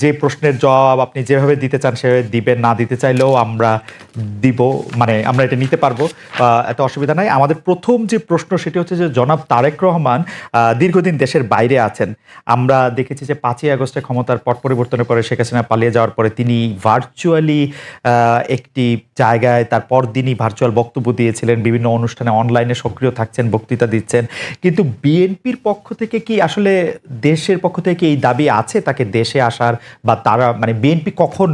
যে প্রশ্নের জবাব আপনি যেভাবে দিতে চান সেভাবে দিবেন, না দিতে চাইলেও আমরা দিব, মানে আমরা এটা নিতে পারবো, এত অসুবিধা নাই। আমাদের প্রথম যে প্রশ্ন সেটি হচ্ছে যে জনাব তারেক রহমান দীর্ঘদিন দেশের বাইরে আছেন। আমরা দেখেছি যে 5ই আগস্টে ক্ষমতার পট পরিবর্তনের পরে শেখ হাসিনা পালিয়ে যাওয়ার পরে তিনি ভার্চুয়ালি একটি জায়গায় তার পরদিনই ভার্চুয়াল বক্তব্য দিয়েছিলেন, বিভিন্ন অনুষ্ঠানে অনলাইনে সক্রিয় থাকছেন, বক্তৃতা দিচ্ছেন। কিন্তু বিএনপির পক্ষ থেকে কি আসলে, দেশের পক্ষ থেকে এই দাবি আছে তাকে দেশে আসার, বা তারা মানে বিএনপি কখন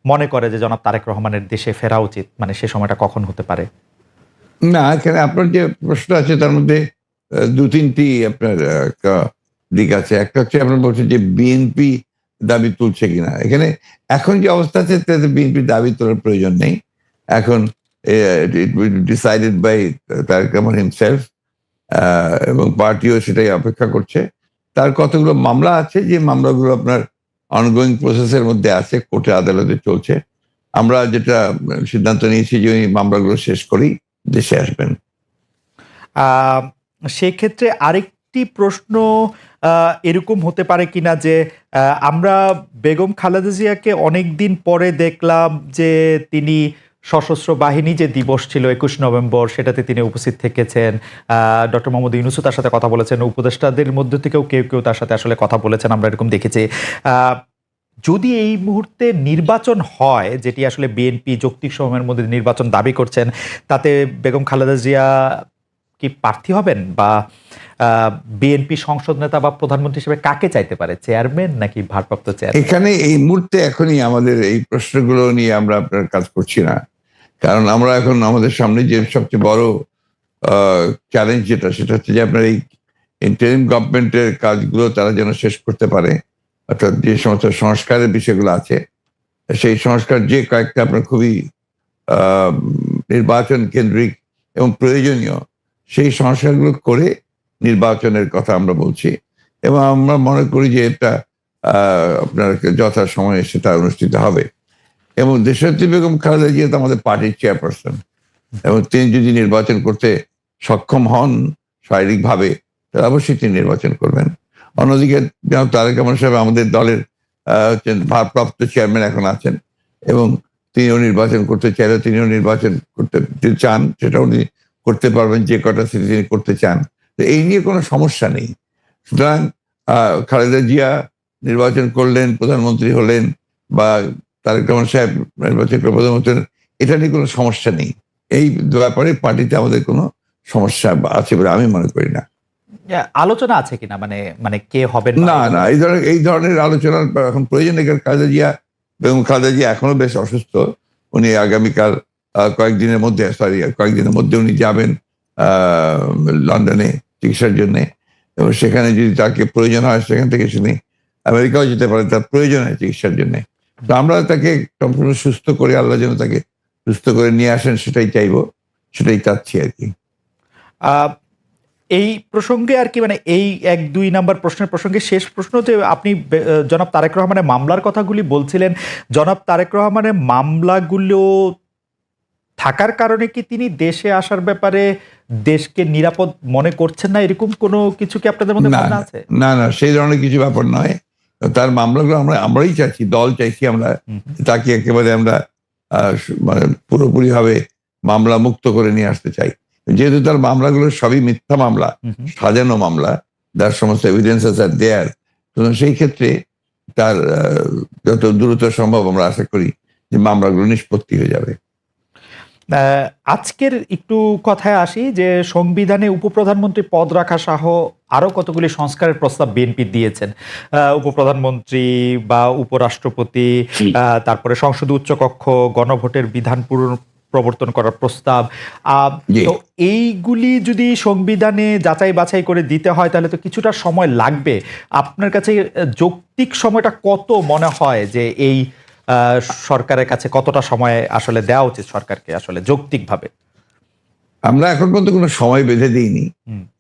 মনে করে যে জনাব তারেক রহমানের দেশে ফেরা উচিত, মানে সে সময়টা কখন হতে পারে? না, এখানে আপনার যে প্রশ্ন আছে তার মধ্যে দু তিনটি আপনার দিক আছে। একটা হচ্ছে আপনার বলছেন যে বিএনপি দাবি তুলছে কিনা। এখানে এখন যে অবস্থা আছে তাতে বিএনপি দাবি তোলার প্রয়োজন নেই। এখন it will decided by Tarique Rahman himself, এবং পার্টিও সেটাই অপেক্ষা করছে। তার কতগুলো মামলা আছে, যে মামলাগুলো আপনার অনগোয়িং প্রসেসের মধ্যে আছে, কোর্টে আদালতে চলছে। আমরা যেটা সিদ্ধান্ত নিয়েছি যে ওই মামলাগুলো শেষ করেই দেশে আসবেন। সেক্ষেত্রে আরেকটি প্রশ্ন এরকম হতে পারে কিনা যে আমরা বেগম খালেদা জিয়াকে অনেকদিন পরে দেখলাম যে তিনি সশস্ত্র বাহিনী যে দিবস ছিল 21 নভেম্বর, সেটাতে তিনি উপস্থিত থেকেছেন। ডক্টর মোহাম্মদ ইউনূসও তার সাথে কথা বলেছেন, উপদেষ্টাদের মধ্যে থেকেও কেউ কেউ তার সাথে আসলে কথা বলেছেন, আমরা এরকম দেখেছি। যদি এই মুহূর্তে নির্বাচন হয়, যেটি আসলে বিএনপি যৌক্তিক সময়ের মধ্যে নির্বাচন দাবি করছেন, তাতে বেগম খালেদা জিয়া কি প্রার্থী হবেন, বা বিএনপি সংসদ নেতা বা প্রধানমন্ত্রী হিসেবে কাকে চাইতে পারে, চেয়ারম্যান নাকি ভারপ্রাপ্ত চেয়ারম্যান? এখানে এই মুহূর্তে এখনই আমাদের এই প্রশ্নগুলো নিয়ে আমরা আপনার কাজ করছি না, কারণ আমরা এখন আমাদের সামনে যে সবচেয়ে বড় চ্যালেঞ্জ সেটা হচ্ছে যে আপনার এই ইন্টারিম গভর্নমেন্টের কাজগুলো তারা যেন শেষ করতে পারে, অর্থাৎ যে সমস্ত সংস্কারের বিষয়গুলো আছে সেই সংস্কার যে কয়েকটা আপনার খুবই নির্বাচন কেন্দ্রিক এবং প্রয়োজনীয়, সেই সংস্কারগুলো করে নির্বাচনের কথা আমরা বলছি, এবং আমরা মনে করি যে এটা আপনার যথা সময়ে সেটা অনুষ্ঠিত হবে। এবং দেশনেত্রী বেগম খালেদা জিয়া তো আমাদের পার্টির চেয়ারপারসন, এবং তিনি যদি নির্বাচন করতে সক্ষম হন শারীরিকভাবে, তাহলে অবশ্যই তিনি নির্বাচন করবেন। অন্যদিকে যেমন তারেক রহমান সাহেব আমাদের দলের ভারপ্রাপ্ত চেয়ারম্যান এখন আছেন, এবং তিনিও নির্বাচন করতে চাইলে তিনিও নির্বাচন করতে চান, সেটাও উনি করতে পারবেন যে কটা সিটি তিনি করতে চান। তো এই নিয়ে কোনো সমস্যা নেই। সুতরাং খালেদা জিয়া নির্বাচন করলেন, প্রধানমন্ত্রী হলেন, বা তারেক রহমান সাহেব নির্বাচন করে প্রধানমন্ত্রী হলেন, এটা নিয়ে কোনো সমস্যা নেই। এই ব্যাপারে পার্টিতে আমাদের কোনো সমস্যা আছে বলে আমি মনে করি না। আলোচনা আছে কিনা, মানে মানে কে হবেন? না, না, এই ধরনের আলোচনার এখন প্রয়োজন নেই। খালেদা জিয়া, বেগম খালেদা জিয়া এখনো বেশ অসুস্থ। উনি আগামীকাল কয়েকদিনের মধ্যে উনি যাবেন লন্ডনে চিকিৎসার জন্য, এবং সেখানে যদি তাকে প্রয়োজন হয় সেখান থেকে তিনি আমেরিকাও যেতে পারেন, তার প্রয়োজন হয় চিকিৎসার জন্য। তো আমরা তাকে সম্পূর্ণ সুস্থ করে, আল্লাহ যেন তাকে সুস্থ করে নিয়ে আসেন, সেটাই চাইবো, সেটাই চাচ্ছি আর কি। এই প্রসঙ্গে আর কি, মানে এই 1-2 নাম্বার প্রশ্নের প্রসঙ্গে শেষ প্রশ্ন, যে আপনি জনাব তারেক রহমানের মামলার কথাগুলি বলছিলেন, জনাব তারেক রহমানের মামলাগুলো থাকার কারণে কি তিনি দেশে আসার ব্যাপারে দেশকে নিরাপদ মনে করছেন না, এরকম কোনো কিছু কি আপনাদের মধ্যে ভাবনা আছে? না, না, সেই ধরনের কিছু ব্যাপার নয়। তার মামলাগুলো আমরাই চাইছি, দল চাইছি আমরা তাকে একেবারে আমরা মানে পুরোপুরি ভাবে মামলা মুক্ত করে নিয়ে আসতে চাই। যেহেতু তার মামলাগুলো সবই মিথ্যা মামলা, সাজানো মামলা, যার সমস্ত এভিডেন্সেস আর দেয়ার, সেই ক্ষেত্রে তার যত দ্রুত সম্ভব আমরা আশা করি যে মামলাগুলো নিষ্পত্তি হয়ে যাবে। আজকের একটু কথায় আসি, যে সংবিধানে উপপ্রধানমন্ত্রী পদ রাখা সহ আরো কতগুলি সংস্কারের প্রস্তাব বিএনপি দিয়েছেন। উপপ্রধানমন্ত্রী বা উপরাষ্ট্রপতি, তারপরে সংসদ উচ্চকক্ষ, গণভোটের বিধান প্রবর্তন করার প্রস্তাব। তো এইগুলি যদি সংবিধানে যাচাই বাছাই করে দিতে হয়, তাহলে তো কিছুটা সময় লাগবে। আপনার কাছে যৌক্তিক সময়টা কত মনে হয়, যে এই সরকারের কাছে কতটা সময় আসলে দেওয়া উচিত সরকারকে আসলে যৌক্তিকভাবে? আমরা এখন পর্যন্ত কোনো সময় বেঁধে দিইনি,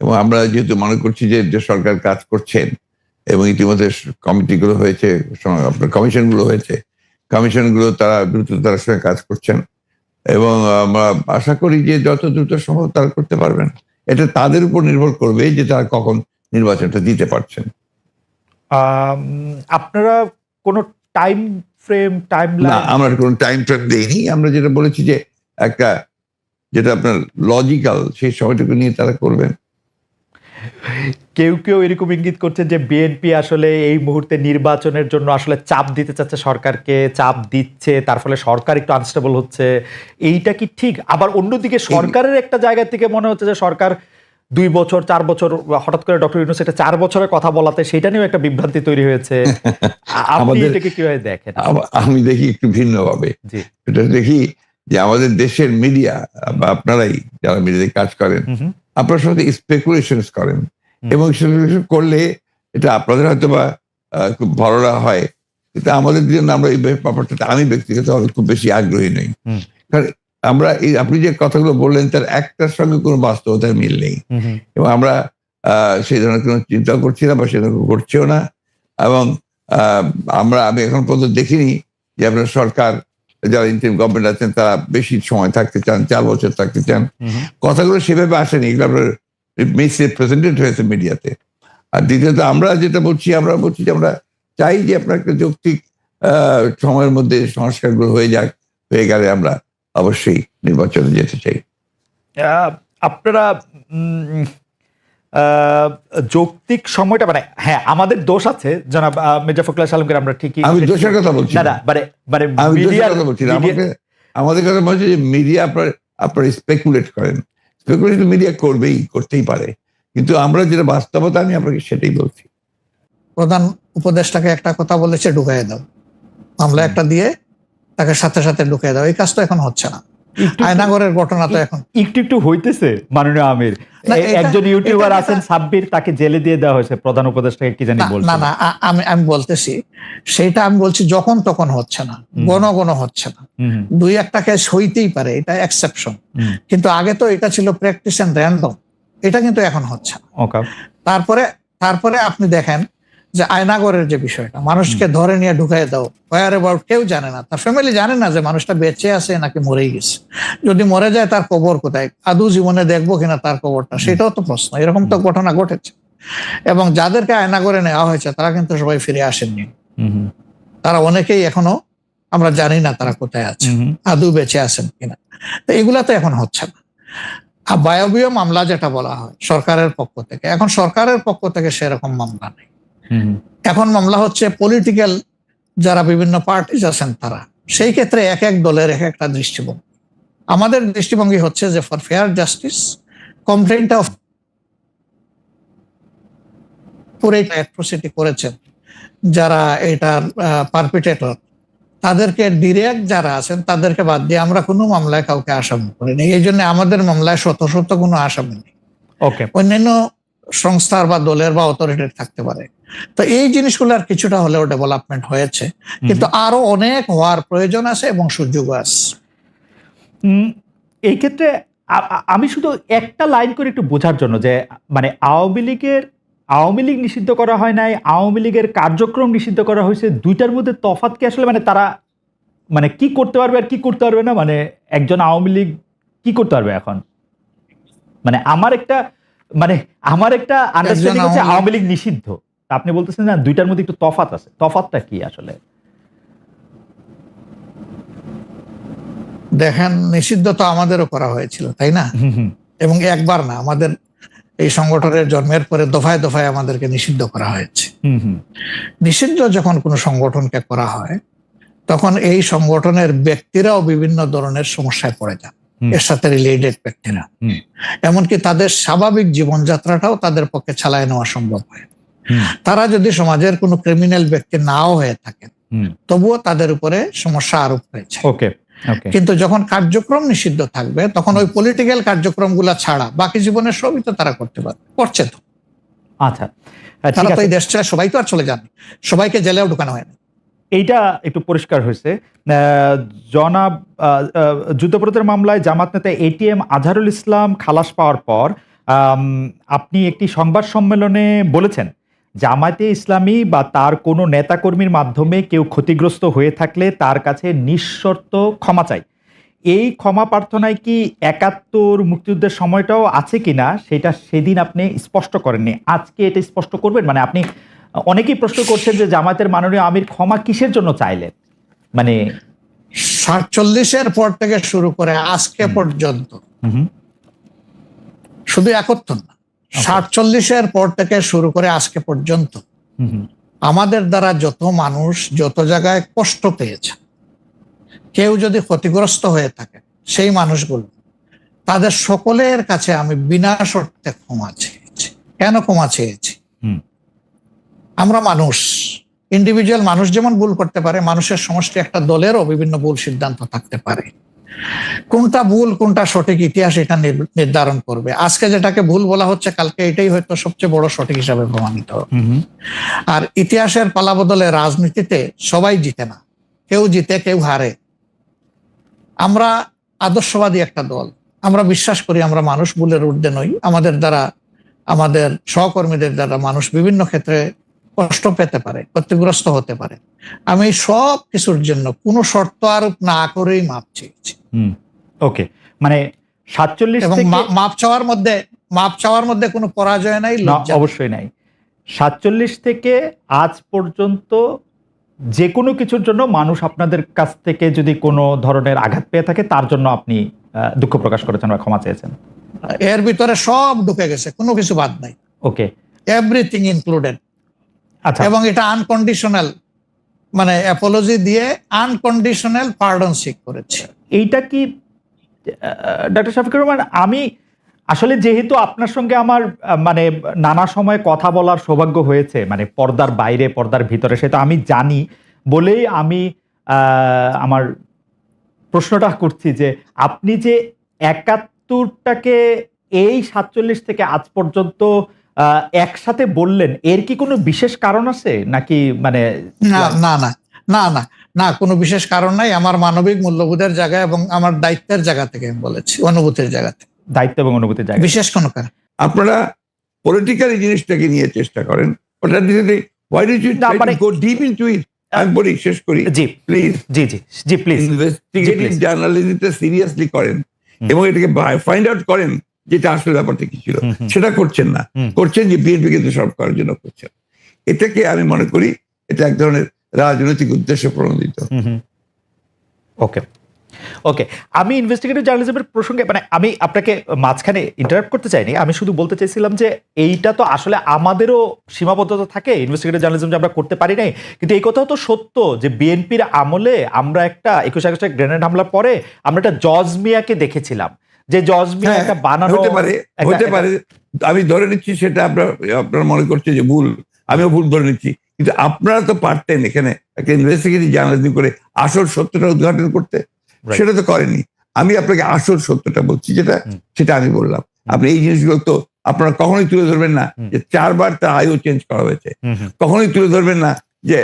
এবং আমরা যেহেতু মনে করছি যে সরকার কাজ করছেন, এবং ইতিমধ্যে কমিটিগুলো হয়েছে, আপনার কমিশনগুলো তারা দ্রুততার সঙ্গে কাজ করছেন, এবং আমরা আশা করি যে যত দ্রুত সম্ভব তারা করতে পারবেন। এটা তাদের উপর নির্ভর করবে, যে তারা কখন নির্বাচনটা দিতে পারছেন। আপনারা কোনো টাইম ফ্রেম, না, টাইমলাইন? আমরা কোনো টাইম ফ্রেম দেইনি। আমরা যেটা বলেছি যে একটা যেটা আপনার লজিক্যাল সেই সময়টুকু নিয়ে তারা করবেন। কেউ কেউ এরকম ইঙ্গিত করছেন যে বিএনপি আসলে এই মুহূর্তে নির্বাচনের জন্য আসলে চাপ দিতে চাচ্ছে সরকারকে, চাপ দিচ্ছে, তার ফলে সরকার একটু আনস্টেবল হচ্ছে। এইটা কি ঠিক? আবার অন্যদিকে সরকারের একটা জায়গা থেকে মনে হচ্ছে যে সরকার ২ বছর ৪ বছর, হঠাৎ করে ডক্টর ইউনূস এটা ৪ বছরের কথা বলাতে সেটা নিয়েও একটা বিভ্রান্তি তৈরি হয়েছে। আপনি আমাদের এটাকে কিভাবে দেখেন? আমি দেখি একটু ভিন্নভাবে। জি। এটা দেখি যে আমাদের দেশের মিডিয়া বা আপনারাই যারা মিডিয়াতে কাজ করেন, হু, হু, আপনারা সাথে স্পেকুলেশনস করেন হুম। এবং স্পেকুলেশন করলে এটা আপনাদের হয়তো বা খুব ভররা হয়। কিন্তু আমাদের জন্য আমরা এই ব্যাপারটাতে আমি ব্যক্তিগতভাবে খুব বেশি আগ্রহী নই। হুম। কারণ আমরা এই আপনি যে কথাগুলো বললেন তার একটার সঙ্গে কোনো বাস্তবতার মিল নেই হু, হু, এবং আমরা সেই ধরনের কোনো চিন্তা করছি না বা সে ধরনের করছিও না এবং আমি এখন পর্যন্ত দেখিনি যে আপনার সরকার যারা ইন্টারিম গভর্নমেন্ট আছেন তারা বেশি সময় থাকতে চান, 4 বছর থাকতে চান। হু, হু। কথাগুলো সেভাবে আসেনি, এগুলো আপনার মিসরিপ্রেজেন্টেড হয়েছে মিডিয়াতে। আর দ্বিতীয়ত আমরা যেটা বলছি যে আমরা চাই যে আপনার একটা যৌক্তিক সময়ের মধ্যে সংস্কারগুলো হয়ে গেলে আমরা অবশ্যই নির্বাচনে যেতে চাই। আপনারা উম যৌক্তিক সময়টা মানে হ্যাঁ, আমাদের দোষ আছে জনাব মির্জা ফখরুল ইসলাম আলমগীর, আমরা ঠিকই। আমি দোষের কথা বলছি না, না। না, মানে মানে আমি দোষের মিডিয়ার কথা বলছি না। আমাদের কথা বলছি যে মিডিয়া আপনার স্পেকুলেট করেন। স্পেকুলেট মিডিয়া করতেই পারে। কিন্তু আমরা যেটা বাস্তবতা আমি আপনাকে সেটাই বলছি। প্রধান উপদেষ্টাকে একটা কথা বলেছে, ঢুকাই দাও, মামলা একটা দিয়ে তাকে সাথে সাথে ঢুকাই দাও। এই কাজ তো এখন হচ্ছে না। আয়নাগরের ঘটনা তো এখন একটু হইতেছে। মাননীয় আমির, না, একজন ইউটিউবার এটা- আছেন সাব্বির, তাকে জেলে দিয়ে দেওয়া হয়েছে প্রধান উপদেষ্টাকে কি জানি না বলছে। না না, আমি বলতেছি সেটা আমি বলছি যখন তখন হচ্ছে না, ঘন হচ্ছে না। দুই একটা কেস হইতেই পারে, এটা এক্সেপশন, কিন্তু আগে তো এটা ছিল প্র্যাকটিস এন্ড র্যান্ডম। এটা কিন্তু এখন হচ্ছে না। ওকে। তারপরে আপনি দেখেন যে আয়নাগরের যে বিষয়টা, মানুষকে ধরে নিয়ে ঢুকাই দাও, ওয়ার অ্যাবাউট কেউ জানে না, তার ফ্যামিলি জানে না যে মানুষটা বেঁচে আছে নাকি মরেই গেছে। যদি মরে যায় তার কবর কোথায়, আদৌ জীবনে দেখবো কিনা তার কবরটা, সেটাও তো প্রশ্ন। এরকম তো ঘটনা ঘটেছে এবং যাদেরকে আয়নাগরে নেওয়া হয়েছে তারা কিন্তু সবাই ফিরে আসেননি। তারা অনেকেই এখনো আমরা জানি না তারা কোথায় আছে, আদৌ বেঁচে আছেন কিনা। তো এগুলা তো এখন হচ্ছে না। আর বায়বীয় মামলা যেটা বলা হয় সরকারের পক্ষ থেকে, এখন সরকারের পক্ষ থেকে সেরকম মামলা নেই। এখন মামলা হচ্ছে পলিটিক্যাল যারা বিভিন্ন পার্টিজ আছেন তারা, সেই ক্ষেত্রে এক এক দলের এক একটা দৃষ্টিভঙ্গি। আমাদের দৃষ্টিভঙ্গি হচ্ছে যে ফর ফেয়ার জাস্টিস কমপ্লেইনটা অফ পুরো অ্যাট্রোসিটি করেছেন যারা এটার পারপিটেটর, তাদেরকে ডিরেক্ট যারা আছেন তাদেরকে বাদ দিয়ে আমরা কোনো মামলায় কাউকে আসামি করিনি। এই জন্য আমাদের মামলায় শত শত কোনো আসামি নেই। ওকে। অন্যান্য সংস্থার বা দলের বা অথরিটির থাকতে পারে। তো এই জিনিসগুলোর কিছুটা হলেও ডেভেলপমেন্ট হয়েছে, কিন্তু আরো অনেক হওয়ার প্রয়োজন আছে এবং সুযোগও আছে। এই ক্ষেত্রে আমি শুধু একটা লাইন করে একটু বোঝার জন্য যে মানে আওয়ামী লীগ নিষিদ্ধ করা হয় নাই, আওয়ামী লীগের কার্যক্রম নিষিদ্ধ করা হয়েছে, দুইটার মধ্যে তফাৎ কি আসলে? মানে তারা মানে কি করতে পারবে আর কি করতে পারবে না, মানে একজন আওয়ামী লীগ কি করতে পারবে এখন? মানে আমার একটা আন্ডারস্ট্যান্ডিং হচ্ছে আওয়ামী লীগ নিষিদ্ধ, আপনি বলতেছেন না দুইটার মধ্যে একটু তফাৎ আছে। তফাৎটা কি আসলে? দেখেন, নিষিদ্ধ তো আমাদেরও করা হয়েছিল, তাই না? এবং একবার না, আমাদের এই সংগঠনের জন্মের পরে দফায় দফায় আমাদেরকে নিষিদ্ধ করা হয়েছে। নিষিদ্ধ যখন কোনো সংগঠনকে করা হয় তখন এই সংগঠনের ব্যক্তিরাও বিভিন্ন ধরনের সমস্যায় পড়ে যান, এর সাথে রিলেটেড ব্যক্তিরা। এমনকি তাদের স্বাভাবিক জীবনযাত্রাটাও তাদের পক্ষে চালায় নেওয়া সম্ভব হয়। তারা যদি সমাজের কোনো ক্রিমিনাল ব্যক্তি নাও হয়ে থাকেন তবুও তাদের উপরে সমস্যা আরোপ হয়েছে। কিন্তু যখন কার্যক্রম নিষিদ্ধ থাকবে তখন ওই পলিটিক্যাল কার্যক্রমগুলা ছাড়া বাকি জীবনের সবই তো তারা করতে পারবে, করছে তো। আচ্ছা, তারা তো এই দেশ ছেড়ে সবাই তো আর চলে যান, সবাইকে জেলেও ঢুকানো হয় না। এইটা একটু পরিষ্কার হয়েছে। জনাব যুদ্ধাপরাধের মামলায় জামাত নেতা এটিএম আজহারুল ইসলাম খালাস পাওয়ার পর আপনি একটি সংবাদ সম্মেলনে বলেছেন, জামায়াতে ইসলামী বা তার কোনো নেতাকর্মীর মাধ্যমে কেউ ক্ষতিগ্রস্ত হয়ে থাকলে তার কাছে নিঃশর্ত ক্ষমা চাই। এই ক্ষমা প্রার্থনায় কি ৭১ মুক্তিযুদ্ধের সময়টাও আছে কিনা সেটা সেদিন আপনি স্পষ্ট করেননি, আজকে এটা স্পষ্ট করবেন? মানে আপনি অনেকেই প্রশ্ন করছেন যে জামায়াতের মাননীয় আমির ক্ষমা কিসের জন্য চাইলেন, মানে 47-এর পর থেকে শুরু করে আজকে পর্যন্ত, হুম, শুধু 71 না, 47-এর পর থেকে শুরু করে আজকে পর্যন্ত হুম, আমাদের দ্বারা যত মানুষ যত জায়গায় কষ্ট পেয়েছে, কেউ যদি ক্ষতিগ্রস্ত হয়ে থাকে, সেই মানুষগুলো তাদের সকলের কাছে আমি বিনা শর্তে ক্ষমা চেয়েছি। কেন ক্ষমা চেয়েছি? হুম, আমরা মানুষ, ইন্ডিভিজুয়াল মানুষ যেমন ভুল করতে পারে, মানুষের সমষ্টি একটা দলেরও বিভিন্ন ভুল সিদ্ধান্ত থাকতে পারে। কোনটা ভুল কোনটা সঠিক ইতিহাস এটা নির্ধারণ করবে। আজকে যেটাকে ভুল বলা হচ্ছে, কালকে এটাই হয়তো সবচেয়ে বড় সঠিক হিসাবে প্রমাণিত হবে। হুম, আর ইতিহাসের পালাবদলে রাজনীতিতে সবাই জিতে না, কেউ জিতে কেউ হারে। আমরা আদর্শবাদী একটা দল, আমরা বিশ্বাস করি আমরা মানুষ ভুলের ঊর্ধ্বে নই। আমাদের দ্বারা, আমাদের সহকর্মীদের দ্বারা মানুষ বিভিন্ন ক্ষেত্রে কষ্ট পেতে পারে, ক্ষতিগ্রস্ত হতে পারে। আমি সব কিছুর জন্য কোনো শর্ত আরোপ না করেই মাপ চেয়েছি। ওকে, মানে 47 এবং থেকে মাপ চাওয়ার মধ্যে কোনো পরাজয় নাই, না, লজ্জা নেই। অবশ্যই নাই। 47 থেকে আজ পর্যন্ত যে কোনো কিছুর জন্য মানুষ আপনাদের কাছ থেকে যদি কোনো ধরনের আঘাত পেয়ে থাকে, তার জন্য আপনি দুঃখ প্রকাশ করেছেন বা ক্ষমা চেয়েছেন। এর ভিতরে সব ঢুকে গেছে, কোনো কিছু বাদ নাই, ওকে, এভরিথিং ইনক্লুডেড। আচ্ছা, এবং এটা আনকন্ডিশনাল, মানে অ্যাপোলজি দিয়ে আনকন্ডিশনাল পার্ডন সিক করেছে। এইটা কি ডক্টর শফিকুর রহমান, আমি আসলে যেহেতু আপনার সঙ্গে আমার মানে নানা সময় কথা বলার সৌভাগ্য হয়েছে, মানে পর্দার বাইরে পর্দার ভিতরে, সেটা আমি জানি বলেই আমি আমার প্রশ্নটা করছি যে আপনি যে 71টাকে এই 47 থেকে আজ পর্যন্ত একসাথে বললেন, এর কি কোনো বিশেষ কারণ আছে নাকি? মানে না না না না না না, কোনো বিশেষ কারণ নাই। আমার মানবিক মূল্যবোধের জায়গা এবং আমার দায়িত্বের জায়গা থেকে আমি বলেছি, অনুভূতির জায়গা থেকে, দায়িত্ব এবং অনুভূতির জায়গা। বিশেষ কোনো কারণ। আপনারা পলিটিক্যাল জিনিসটাকে নিয়ে চেষ্টা করেন, ওটা দিতে why did you try to go deep into it? আমি বলি, শেষ করি জি প্লিজ। জি জি জি প্লিজ। ইনভেস্টিগেটিভ জার্নালিজমটা সিরিয়াসলি করেন এবং এটাকে ফাইন্ড আউট করেন যেটা আসলে ব্যাপারটা কি ছিল। সেটা করছেন না, করছেন যে বিএনপি কে দোষারোপ করার জন্য করছেন। এটাকে আমি মনে করি এটা এক ধরনের রাজনৈতিক উদ্দেশ্য প্রণোদিত। ওকে ওকে, আমি ইনভেস্টিগেটিভ জার্নালিজমের প্রসঙ্গে, মানে আমি আপনাকে মাঝখানে ইন্টারাপ্ট করতে চাইনি, আমি শুধু বলতে চাইছিলাম যে এইটা তো আসলে আমাদেরও সীমাবদ্ধতা থাকে, ইনভেস্টিগেটিভ জার্নালিজম যে আমরা করতে পারি নাই। কিন্তু এই কথাও তো সত্য যে বিএনপির আমলে আমরা একটা 21 আগস্টের গ্রেনেড হামলার পরে আমরা একটা জজ মিয়াকে দেখেছিলাম, যে জজ মিয়া একটা বানানো হতে পারে। আমি ধরে নিচ্ছি সেটা আপনারা মনে করছে যে ভুল, আমিও ভুল ধরে নিচ্ছি, কিন্তু আপনারা তো পারতেন এখানে একটা ইনভেস্টিগেটিভ জার্নালিজম করে আসল সত্যটা উদ্ঘাটন করতে, সেটা তো করেনি। আমি আপনাকে আসল সত্যটা বলছি, সেটা আমি বললাম। আপনি এই জিনিসগুলো তো আপনারা কখনোই তুলে ধরবেন না যে 4 বার তার আয়ু চেঞ্জ করা হয়েছে, কখনোই তুলে ধরবেন না যে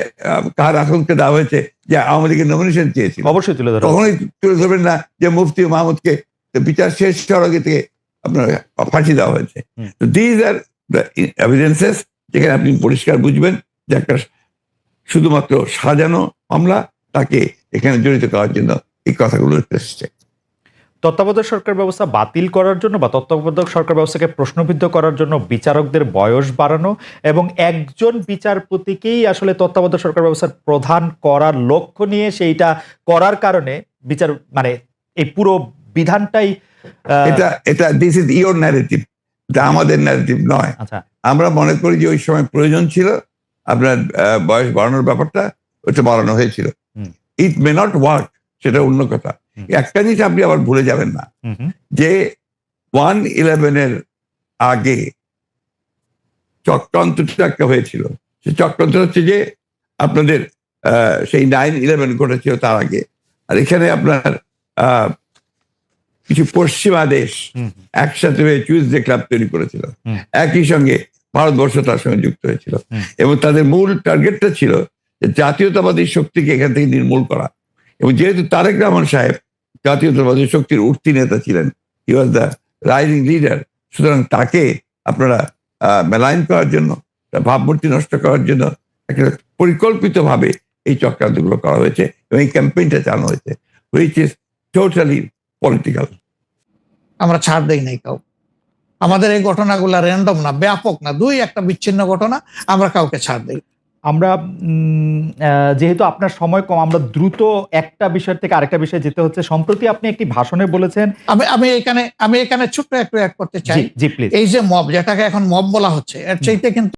কার আকাঙ্ক্ষা দেওয়া হয়েছে যে আওয়ামী লীগের নমিনেশন চেয়েছিল, অবশ্যই তুলে ধরবেন। কখনোই তুলে ধরবেন না যে মুফতি মাহমুদকে বিচার শেষ হওয়ার আগে থেকে আপনার ফাঁসি দেওয়া হয়েছে। তো দিজ আর দ্য এভিডেন্সেস, যেখানে আপনি পরিষ্কার বুঝবেন যে একটা শুধুমাত্র সাজানো মামলা, তাকে এখানে জড়িত করার জন্য এই কথাগুলো এসেছে। তত্ত্বাবধায়ক সরকার ব্যবস্থা বাতিল করার জন্য বা তত্ত্বাবধায়ক সরকার ব্যবস্থাকে প্রশ্নবিদ্ধ করার জন্য বিচারকদের বয়স বাড়ানো এবং একজন বিচারপতিকেই আসলে তত্ত্বাবধায়ক সরকার ব্যবস্থার প্রধান করার লক্ষ্য নিয়ে সেইটা করার কারণে বিচার, মানে এই পুরো বিধানটাই এটা দিস ইজ ইওর ন্যারেটিভ, এটা আমাদের ন্যারেটিভ নয়। আচ্ছা, আমরা মনে করি যে ওই সময় প্রয়োজন ছিল আপনার বয়স বাড়ানোর ব্যাপারটা, ওটা বাড়ানো হয়েছিল। ইট মে নট ওয়ার্ক, সেটা অন্য কথা। একটা জিনিস আপনি আবার ভুলে যাবেন না যে 1/11 আগে চক্রান্তটা একটা হয়েছিল। সে চক্রান্ত হচ্ছে যে আপনাদের সেই 9/11 ঘটেছিল তার আগে, আর এখানে আপনার কিছু পশ্চিমা দেশ একসাথে হয়ে চুইজডে ক্লাব তৈরি করেছিল, একই সঙ্গে ভারতবর্ষ তার সঙ্গে যুক্ত হয়েছিল, এবং তাদের মূল টার্গেটটা ছিল যে জাতীয়তাবাদী শক্তিকে এখান থেকে নির্মূল করা। এবং যেহেতু তারেক রহমান সাহেব জাতীয়তাবাদী শক্তির উঠতি নেতা ছিলেন, হি ওয়াজ দ্য রাইজিং লিডার, সুতরাং তাকে আপনারা মেলাইন করার জন্য, ভাবমূর্তি নষ্ট করার জন্য একটা পরিকল্পিতভাবে এই চক্রান্তগুলো করা হয়েছে এবং এই ক্যাম্পেইনটা চালানো হয়েছে, হুইচ ইজ টোটালি পলিটিক্যাল। আমরা ছাড় দেই নাই কাউ, আমাদের এই ঘটনাগুলো র্যান্ডম না, ব্যাপক না, দুই একটা বিচ্ছিন্ন ঘটনা, আমরা কাউকে ছাড় দিই। আমরা যেহেতু আপনার সময় কম, আমরা দ্রুত একটা বিষয় থেকে আরেকটা বিষয়ে যেতে হচ্ছে। সম্প্রতি আপনি একটি ভাষণে বলেছেন, আমি এখানে ছোট্ট একটু অ্যাড করতে চাই। জি জি প্লিজ। এই যে মব, যেটাকে এখন মব বলা হচ্ছে, এর চাইতে কিন্তু